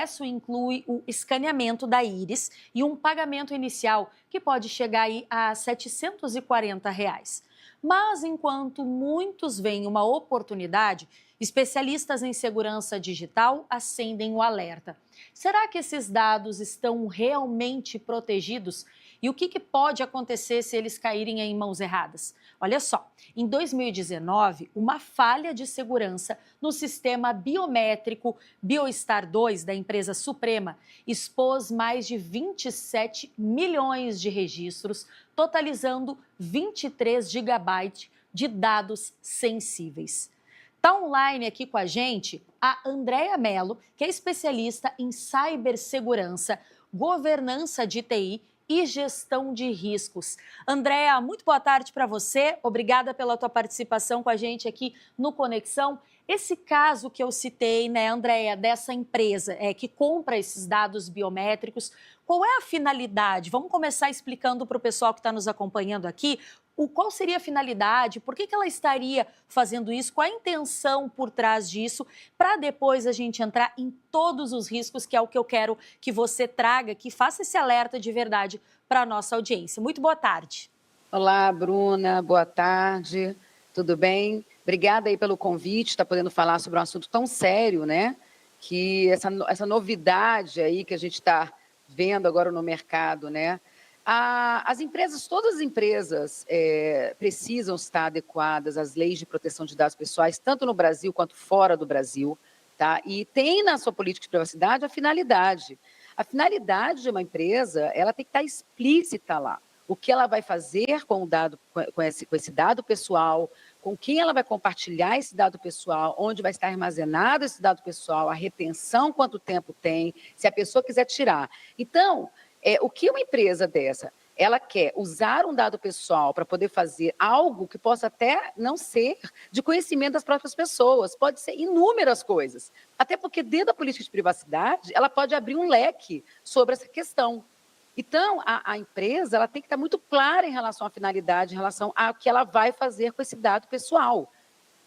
Isso inclui o escaneamento da íris e um pagamento inicial que pode chegar aí a R$ 740. Mas enquanto muitos veem uma oportunidade, especialistas em segurança digital acendem o alerta. Será que esses dados estão realmente protegidos? E o que pode acontecer se eles caírem em mãos erradas? Olha só, em 2019, uma falha de segurança no sistema biométrico BioStar 2 da empresa Suprema expôs mais de 27 milhões de registros, totalizando 23 gigabytes de dados sensíveis. Está online aqui com a gente a Andréia Mello, que é especialista em cibersegurança, governança de TI e gestão de riscos. Andréia, muito boa tarde para você. Obrigada pela tua participação com a gente aqui no Conexão. Esse caso que eu citei, né, Andréia, dessa empresa que compra esses dados biométricos, qual é a finalidade? Vamos começar explicando para o pessoal que está nos acompanhando aqui qual seria a finalidade, por que ela estaria fazendo isso, qual a intenção por trás disso, para depois a gente entrar em todos os riscos, que é o que eu quero que você traga, que faça esse alerta de verdade para a nossa audiência. Muito boa tarde. Olá, Bruna, boa tarde, tudo bem? Obrigada aí pelo convite, está podendo falar sobre um assunto tão sério, né? Que essa novidade aí que a gente está vendo agora no mercado, né? As empresas, todas as empresas precisam estar adequadas às leis de proteção de dados pessoais, tanto no Brasil quanto fora do Brasil, tá? E tem na sua política de privacidade a finalidade. A finalidade de uma empresa, ela tem que estar explícita lá. O que ela vai fazer com o dado, com esse dado pessoal, com quem ela vai compartilhar esse dado pessoal, onde vai estar armazenado esse dado pessoal, a retenção, quanto tempo tem, se a pessoa quiser tirar. Então, o que uma empresa dessa, ela quer usar um dado pessoal para poder fazer algo que possa até não ser de conhecimento das próprias pessoas, pode ser inúmeras coisas. Até porque dentro da política de privacidade, ela pode abrir um leque sobre essa questão. Então, a empresa ela tem que estar muito clara em relação à finalidade, em relação ao que ela vai fazer com esse dado pessoal.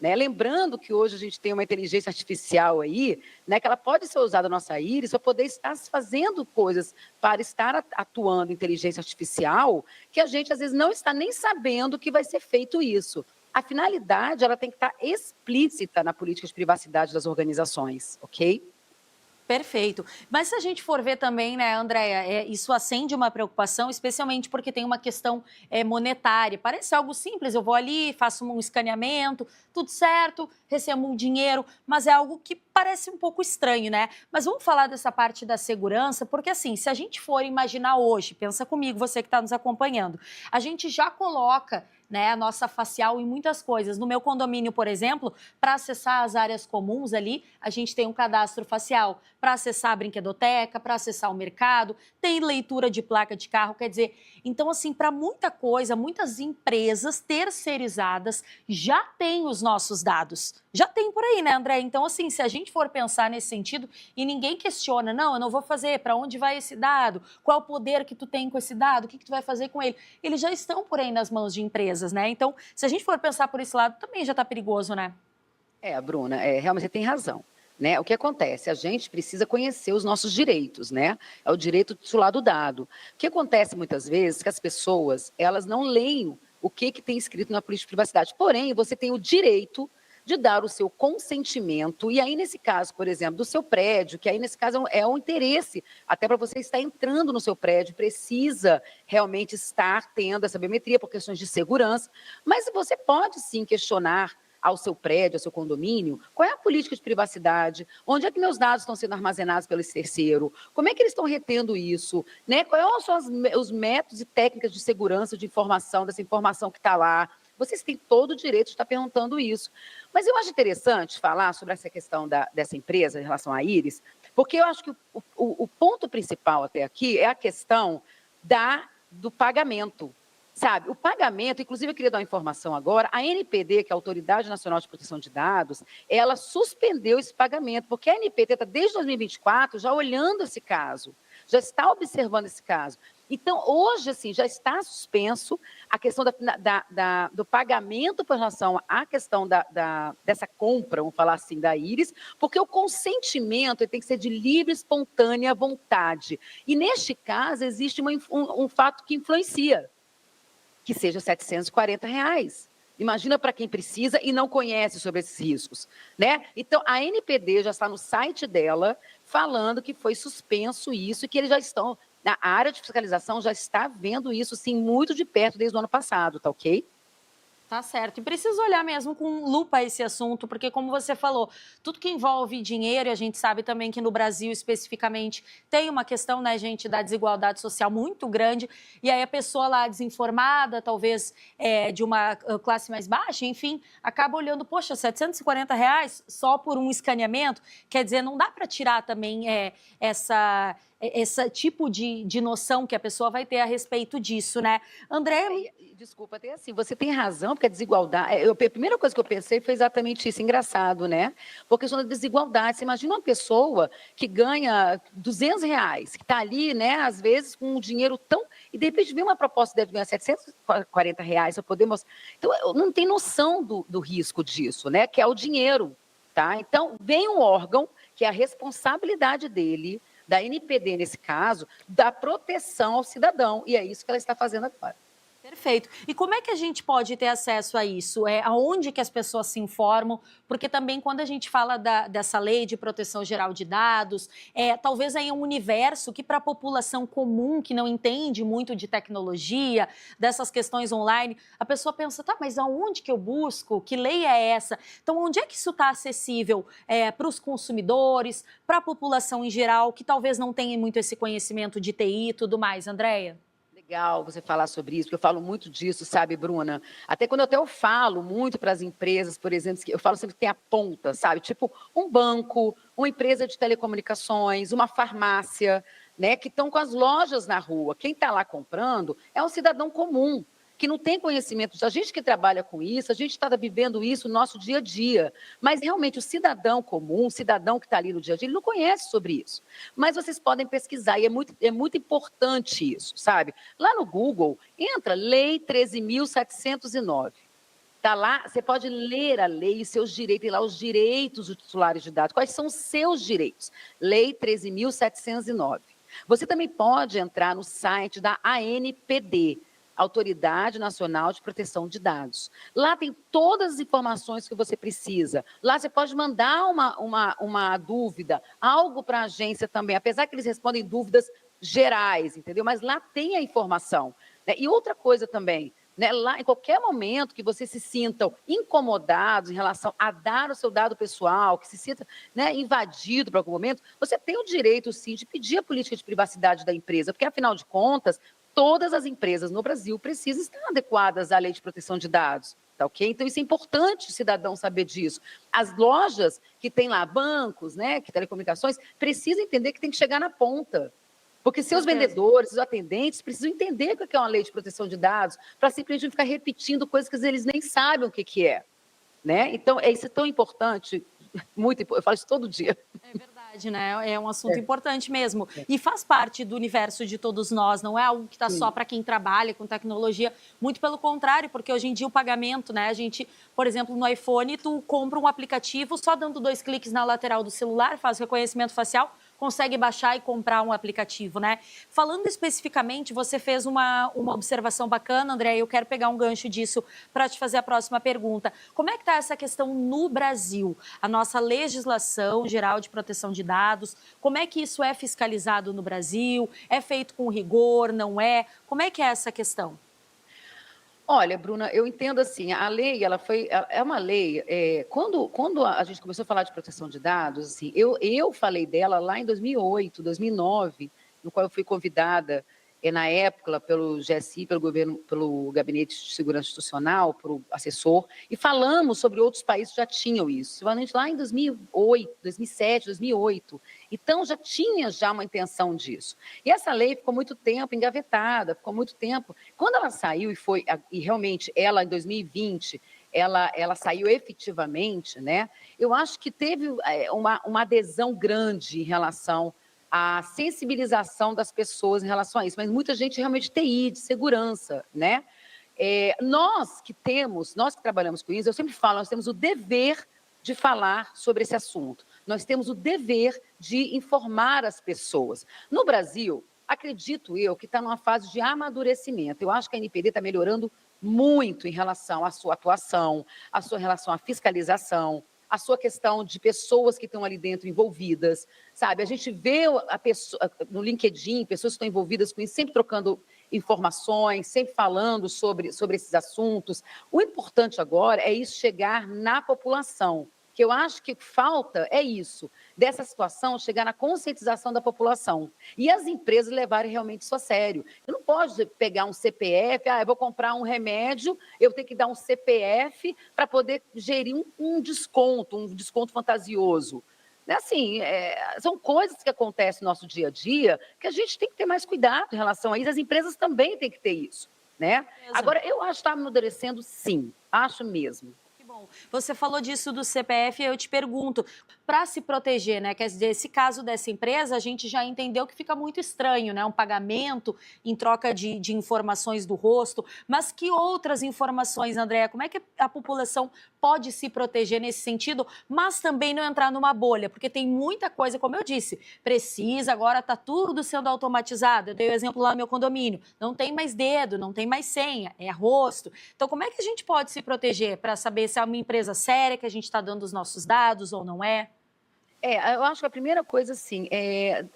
Né? Lembrando que hoje a gente tem uma inteligência artificial aí, né, que ela pode ser usada na nossa íris para poder estar fazendo coisas, para estar atuando inteligência artificial, que a gente às vezes não está nem sabendo que vai ser feito isso. A finalidade ela tem que estar explícita na política de privacidade das organizações, ok? Perfeito. Mas se a gente for ver também, né, Andréia, isso acende uma preocupação, especialmente porque tem uma questão monetária. Parece algo simples, eu vou ali, faço um escaneamento, tudo certo, recebo um dinheiro, mas é algo que parece um pouco estranho, né? Mas vamos falar dessa parte da segurança, porque assim, se a gente for imaginar hoje, pensa comigo, você que está nos acompanhando, a gente já coloca, né, a nossa facial em muitas coisas. No meu condomínio, por exemplo, para acessar as áreas comuns ali, a gente tem um cadastro facial. Para acessar a brinquedoteca, para acessar o mercado, tem leitura de placa de carro, quer dizer, então assim, para muita coisa, muitas empresas terceirizadas já têm os nossos dados. Já tem por aí, né, André? Então assim, se a gente for pensar nesse sentido e ninguém questiona, não, eu não vou fazer, para onde vai esse dado? Qual é o poder que tu tem com esse dado? O que tu vai fazer com ele? Eles já estão por aí nas mãos de empresas, né? Então, se a gente for pensar por esse lado, também já está perigoso, né? Bruna, realmente você tem razão. Né? O que acontece? A gente precisa conhecer os nossos direitos, né? É o direito titular do dado. O que acontece muitas vezes é que as pessoas, elas não leem o que tem escrito na política de privacidade. Porém, você tem o direito de dar o seu consentimento, e aí nesse caso, por exemplo, do seu prédio, que aí nesse caso é um interesse, até para você estar entrando no seu prédio, precisa realmente estar tendo essa biometria por questões de segurança, mas você pode sim questionar ao seu prédio, ao seu condomínio, qual é a política de privacidade, onde é que meus dados estão sendo armazenados pelo terceiro, como é que eles estão retendo isso, né? Quais são os métodos e técnicas de segurança de informação, dessa informação que está lá. Vocês têm todo o direito de estar perguntando isso. Mas eu acho interessante falar sobre essa questão dessa empresa em relação à Íris, porque eu acho que o ponto principal até aqui é a questão do pagamento. Sabe, o pagamento, inclusive eu queria dar uma informação agora, a ANPD, que é a Autoridade Nacional de Proteção de Dados, ela suspendeu esse pagamento, porque a ANPD está desde 2024 já olhando esse caso, já está observando esse caso. Então, hoje, assim, já está suspenso a questão do pagamento por relação à questão dessa compra, vamos falar assim, da Íris, porque o consentimento ele tem que ser de livre, espontânea vontade. E, neste caso, existe um fato que influencia, que seja R$ 740. Imagina para quem precisa e não conhece sobre esses riscos, né? Então, a NPD já está no site dela falando que foi suspenso isso e que eles já estão, na área de fiscalização, já está vendo isso, sim, muito de perto desde o ano passado, tá ok? Tá certo. E precisa olhar mesmo com lupa esse assunto, porque, como você falou, tudo que envolve dinheiro, e a gente sabe também que no Brasil, especificamente, tem uma questão, né, gente, da desigualdade social muito grande, e aí a pessoa lá desinformada, talvez de uma classe mais baixa, enfim, acaba olhando, poxa, R$ 740 só por um escaneamento, quer dizer, não dá para tirar também esse tipo de noção que a pessoa vai ter a respeito disso, né? André... Desculpa, até assim, você tem razão, porque a desigualdade... a primeira coisa que eu pensei foi exatamente isso, engraçado, né? Por questão da desigualdade. Você imagina uma pessoa que ganha R$ 200, que está ali, né, às vezes, com um dinheiro tão... E, de repente, vem uma proposta que deve ganhar R$ 740 para poder mostrar... Então, não tem noção do risco disso, né? Que é o dinheiro, tá? Então, vem um órgão que é a responsabilidade dele, da NPD, nesse caso, da proteção ao cidadão. E é isso que ela está fazendo agora. Perfeito. E como é que a gente pode ter acesso a isso? Aonde que as pessoas se informam? Porque também quando a gente fala dessa lei de proteção geral de dados, talvez aí é um universo que para a população comum, que não entende muito de tecnologia, dessas questões online, a pessoa pensa, tá, mas aonde que eu busco? Que lei é essa? Então, onde é que isso está acessível para os consumidores, para a população em geral, que talvez não tenha muito esse conhecimento de TI e tudo mais, Andréia? Legal você falar sobre isso, porque eu falo muito disso, sabe, Bruna? Até quando eu falo muito para as empresas, por exemplo, eu falo sempre que tem a ponta, sabe? Tipo um banco, uma empresa de telecomunicações, uma farmácia, né? Que estão com as lojas na rua. Quem está lá comprando é um cidadão comum, que não tem conhecimento disso. A gente que trabalha com isso, a gente está vivendo isso no nosso dia a dia. Mas, realmente, o cidadão comum, o cidadão que está ali no dia a dia, ele não conhece sobre isso. Mas vocês podem pesquisar, e é muito importante isso, sabe? Lá no Google, entra Lei 13.709. Está lá, você pode ler a lei e seus direitos, tem lá os direitos dos titulares de dados. Quais são os seus direitos? Lei 13.709. Você também pode entrar no site da ANPD, Autoridade Nacional de Proteção de Dados. Lá tem todas as informações que você precisa. Lá você pode mandar uma dúvida, algo para a agência também, apesar que eles respondem dúvidas gerais, entendeu? Mas lá tem a informação, né? E outra coisa também, né? Lá, em qualquer momento que vocês se sintam incomodados em relação a dar o seu dado pessoal, que se sinta, né, invadido por algum momento, você tem o direito, sim, de pedir a política de privacidade da empresa, porque, afinal de contas, todas as empresas no Brasil precisam estar adequadas à lei de proteção de dados, tá ok? Então, isso é importante o cidadão saber disso. As lojas que têm lá bancos, né, que telecomunicações, precisam entender que tem que chegar na ponta. Porque seus vendedores, os atendentes, precisam entender o que é uma lei de proteção de dados, para simplesmente ficar repetindo coisas que eles nem sabem o que é, né? Então, isso é tão importante, muito importante, eu falo isso todo dia. É verdade, né? É um assunto importante mesmo. E faz parte do universo de todos nós, não é algo que está só para quem trabalha com tecnologia. Muito pelo contrário, porque hoje em dia o pagamento, né? A gente, por exemplo, no iPhone, tu compra um aplicativo, só dando 2 cliques na lateral do celular, faz reconhecimento facial, consegue baixar e comprar um aplicativo, né? Falando especificamente, você fez uma observação bacana, André, eu quero pegar um gancho disso para te fazer a próxima pergunta. Como é que está essa questão no Brasil? A nossa legislação geral de proteção de dados, como é que isso é fiscalizado no Brasil? É feito com rigor, não é? Como é que é essa questão? Olha, Bruna, eu entendo assim, a lei, é uma lei, quando a gente começou a falar de proteção de dados, assim, eu falei dela lá em 2008, 2009, no qual eu fui convidada, na época, pelo GSI, pelo Gabinete de Segurança Institucional, pelo assessor, e falamos sobre outros países que já tinham isso, principalmente lá em 2008, 2007, 2008. Então, já tinha uma intenção disso. E essa lei ficou muito tempo engavetada, ficou muito tempo. Quando ela saiu e realmente ela, em 2020, ela saiu efetivamente, né? Eu acho que teve uma adesão grande em relação a sensibilização das pessoas em relação a isso, mas muita gente realmente de TI, de segurança, né? Nós que trabalhamos com isso, eu sempre falo, nós temos o dever de falar sobre esse assunto. Nós temos o dever de informar as pessoas. No Brasil, acredito eu que está numa fase de amadurecimento. Eu acho que a NPD está melhorando muito em relação à sua atuação, à sua relação à fiscalização, a sua questão de pessoas que estão ali dentro envolvidas, sabe? A gente vê no LinkedIn, pessoas que estão envolvidas com isso, sempre trocando informações, sempre falando sobre esses assuntos. O importante agora é isso chegar na população, que eu acho que falta é isso, dessa situação chegar na conscientização da população. E as empresas levarem realmente isso a sério. Você não pode pegar um CPF, eu vou comprar um remédio, eu tenho que dar um CPF para poder gerir um desconto fantasioso. Assim, são coisas que acontecem no nosso dia a dia que a gente tem que ter mais cuidado em relação a isso. As empresas também têm que ter isso, né? Agora, eu acho que está amadurecendo, sim. Acho mesmo. Bom, você falou disso do CPF, eu te pergunto, para se proteger, né? Quer dizer, esse caso dessa empresa, a gente já entendeu que fica muito estranho, né? Um pagamento em troca de informações do rosto, mas que outras informações, Andréa? Como é que a população pode se proteger nesse sentido, mas também não entrar numa bolha? Porque tem muita coisa, como eu disse, precisa, agora está tudo sendo automatizado. Eu dei o exemplo lá no meu condomínio, não tem mais dedo, não tem mais senha, é rosto. Então, como é que a gente pode se proteger para saber se é uma empresa séria, que a gente está dando os nossos dados ou não é? Eu acho que a primeira coisa, assim,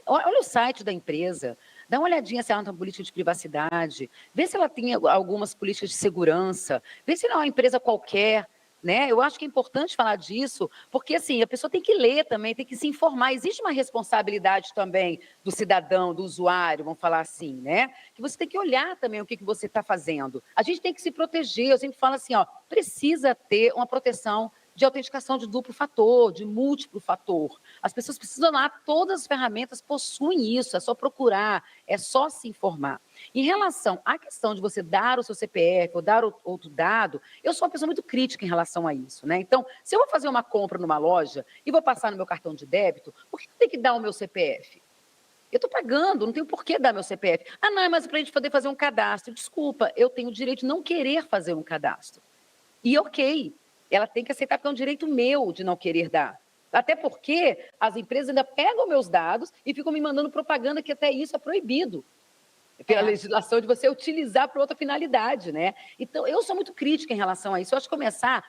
olha o site da empresa, dá uma olhadinha se ela tem uma política de privacidade, vê se ela tem algumas políticas de segurança, vê se não é uma empresa qualquer, né? Eu acho que é importante falar disso, porque, assim, a pessoa tem que ler também, tem que se informar. Existe uma responsabilidade também do cidadão, do usuário, vamos falar assim, né? Que você tem que olhar também o que você está fazendo. A gente tem que se proteger, eu sempre falo assim, precisa ter uma proteção de autenticação de duplo fator, de múltiplo fator. As pessoas precisam lá, todas as ferramentas possuem isso, é só procurar, é só se informar. Em relação à questão de você dar o seu CPF ou dar outro dado, eu sou uma pessoa muito crítica em relação a isso, né? Então, se eu vou fazer uma compra numa loja e vou passar no meu cartão de débito, por que eu tenho que dar o meu CPF? Eu estou pagando, não tenho por que dar meu CPF. Não, mas para a gente poder fazer um cadastro. Desculpa, eu tenho o direito de não querer fazer um cadastro. E ok, ela tem que aceitar porque é um direito meu de não querer dar. Até porque as empresas ainda pegam meus dados e ficam me mandando propaganda que até isso é proibido pela legislação de você utilizar para outra finalidade, né? Então, eu sou muito crítica em relação a isso. Eu acho que começar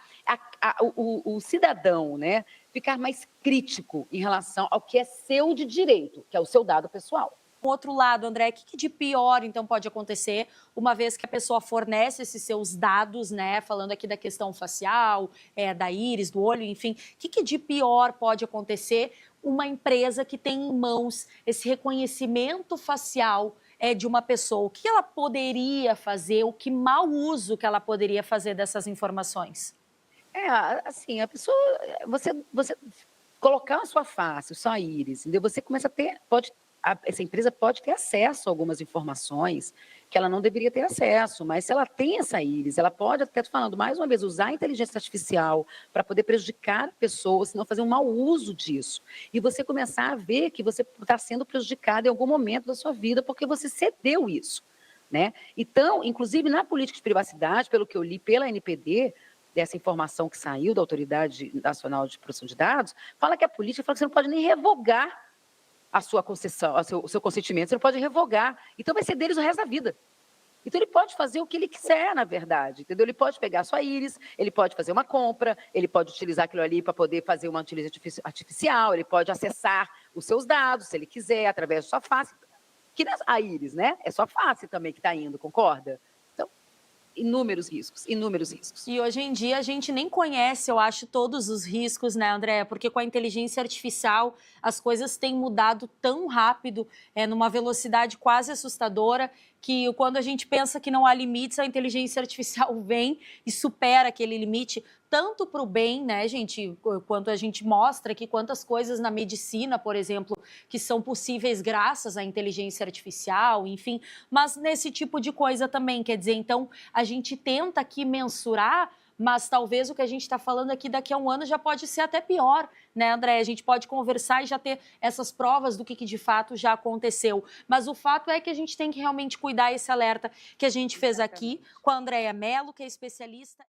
o cidadão, né, ficar mais crítico em relação ao que é seu de direito, que é o seu dado pessoal. Do outro lado, André, o que de pior, então, pode acontecer uma vez que a pessoa fornece esses seus dados, né? Falando aqui da questão facial, da íris, do olho, enfim. O que de pior pode acontecer uma empresa que tem em mãos esse reconhecimento facial de uma pessoa? O que ela poderia fazer, o que mau uso que essa poderia fazer dessas informações? Assim, a pessoa, você colocar a sua face, a sua íris, entendeu? Você começa a ter, essa empresa pode ter acesso a algumas informações que ela não deveria ter acesso, mas se ela tem essa íris, ela pode, até falando mais uma vez, usar a inteligência artificial para poder prejudicar pessoas, senão fazer um mau uso disso. E você começar a ver que você está sendo prejudicado em algum momento da sua vida porque você cedeu isso, né? Então, inclusive na política de privacidade, pelo que eu li pela NPD, dessa informação que saiu da Autoridade Nacional de Proteção de Dados, fala que a política fala que você não pode nem revogar a sua concessão, o seu consentimento, você não pode revogar. Então vai ser deles o resto da vida. Então ele pode fazer o que ele quiser, na verdade, entendeu? Ele pode pegar a sua íris, ele pode fazer uma compra, ele pode utilizar aquilo ali para poder fazer uma inteligência artificial, ele pode acessar os seus dados, se ele quiser, através da sua face. Que a íris, né? É sua face também que está indo, concorda? Inúmeros riscos, inúmeros riscos. E hoje em dia a gente nem conhece, eu acho, todos os riscos, né, André? Porque com a inteligência artificial as coisas têm mudado tão rápido, numa velocidade quase assustadora, que quando a gente pensa que não há limites, a inteligência artificial vem e supera aquele limite, tanto para o bem, né, gente, quanto a gente mostra aqui quantas coisas na medicina, por exemplo, que são possíveis graças à inteligência artificial, enfim, mas nesse tipo de coisa também, quer dizer, então a gente tenta aqui mensurar, mas talvez o que a gente está falando aqui daqui a um ano já pode ser até pior, né, André? A gente pode conversar e já ter essas provas do que de fato já aconteceu. Mas o fato é que a gente tem que realmente cuidar esse alerta que a gente fez aqui com a Andréia Mello, que é especialista.